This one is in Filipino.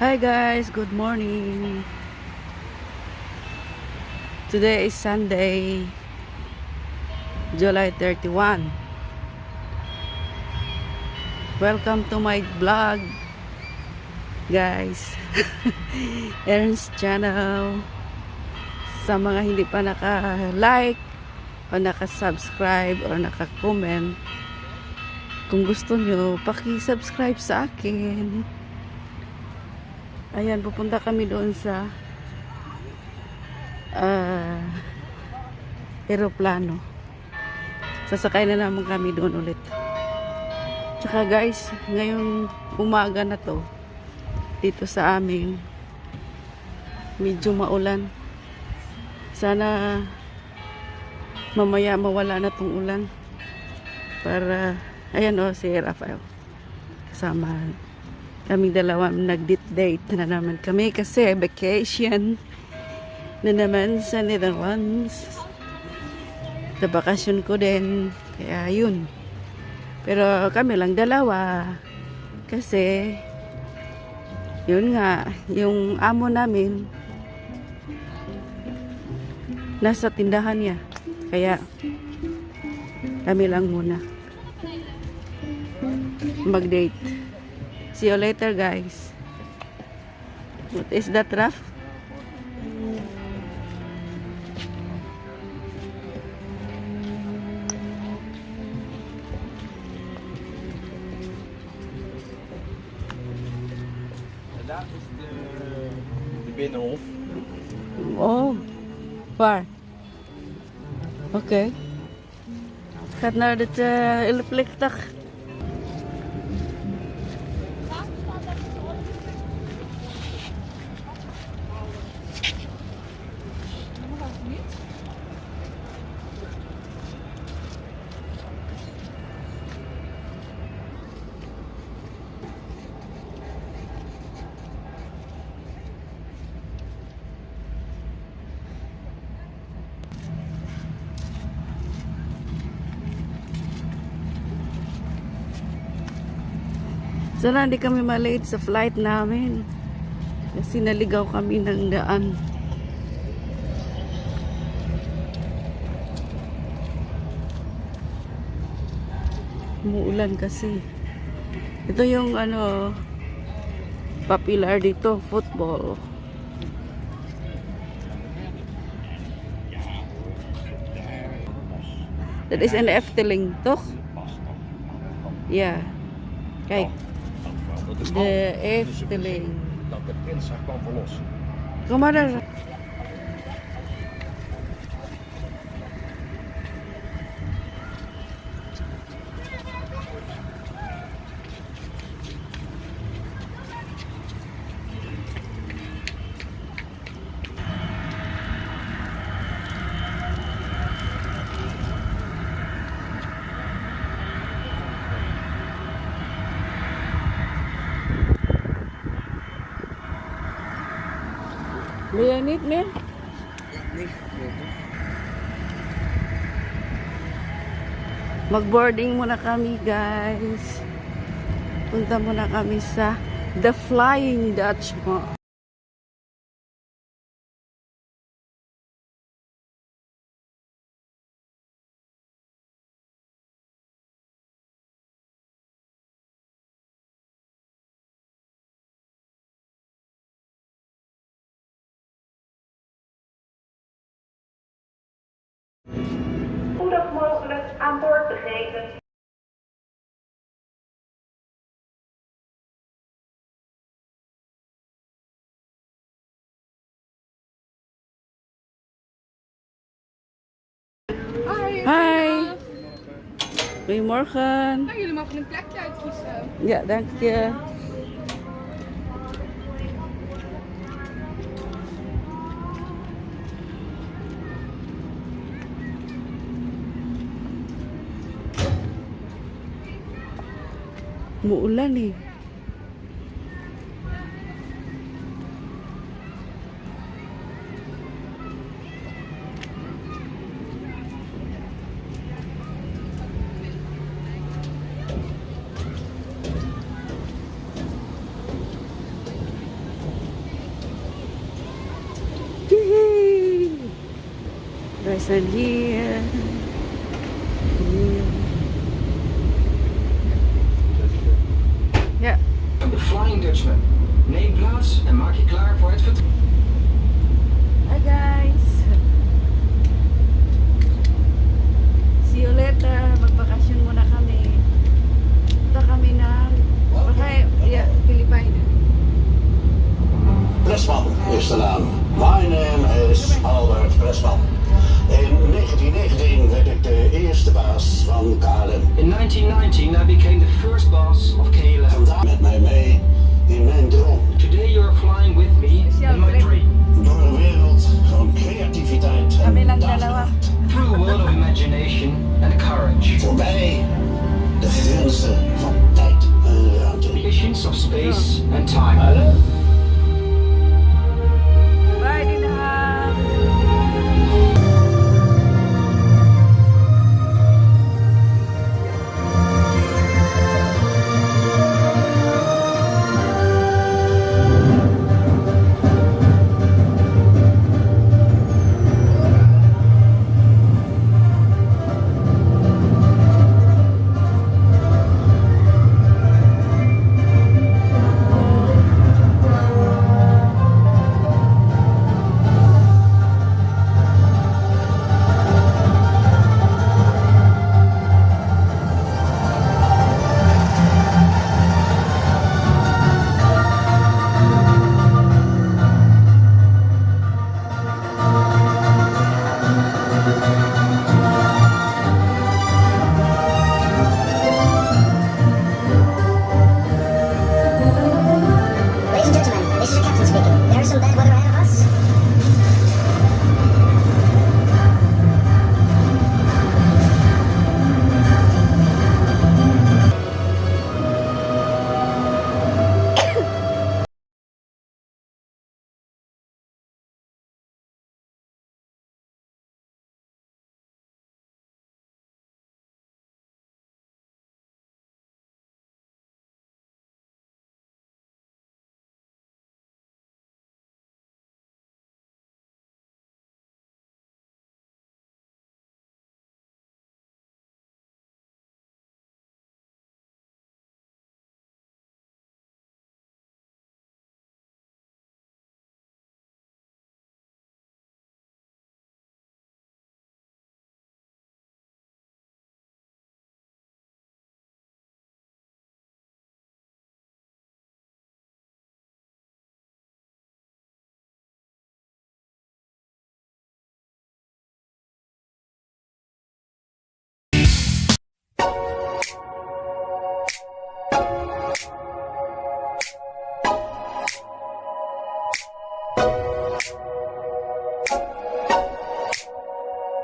Hi guys, good morning. Today is Sunday, July 31. Welcome to my vlog, guys. Ern's channel. Sa mga hindi pa naka-like o naka-subscribe o naka-comment, kung gusto nyo, paki-subscribe sa akin. Ayan, pupunta kami doon sa aeroplano. Sasakay na naman kami doon ulit. Tsaka guys, ngayong umaga na to, dito sa amin, medyo maulan. Sana mamaya mawala na tong ulan. Para, ayan o, si Rafael. Kasama kaming dalawa, nag-date na naman kami kasi vacation na naman sa Netherlands. Sa bakasyon ko din. Kaya yun. Pero kami lang dalawa. Kasi yun nga, yung amo namin nasa tindahan niya. Kaya kami lang muna mag-date. See you later, guys. What is that, Raf? That is the Binnenhof. Oh, waar? Oké. Gaat naar het vliegtuig. Sana hindi kami malate sa flight namin. Kasi naligaw kami ng daan. Umuulan kasi. Ito yung popular dito, football. Dat is in de Efteling, toch? Ja. Kijk. De Efteling. Dat de prins haar kwam verlossen. Kom maar daar. Wil jij niet meer? Nee, Mag-boarding muna kami, guys. Punta muna kami sa The Flying Dutchman. Spoedig mogelijk aan boord begeven. Hi! Goedemorgen. Nou, jullie mogen een plekje uitkiezen. Ja, dank je. Umuulan eh. There's a deer. Ja. De Flying Dutchman. Neem plaats en maak je klaar voor het vertrek. Hi guys! See you later. Magbakasyon muna kami. Punta kami ng Pilipina. Pressman is de naam. My name is Albert Pressman. In 1919 werd ik de eerste baas van KLM. In 1919 I became the first boss of KLM. Vandaag met mij mee in mijn droom. Today you are flying with me in my dream. Door een wereld van creativiteit Kami en lang dalawa. daadkracht. Through a world of imagination and courage. Voorbij de grenzen van tijd en ruimte. Visions of space and time.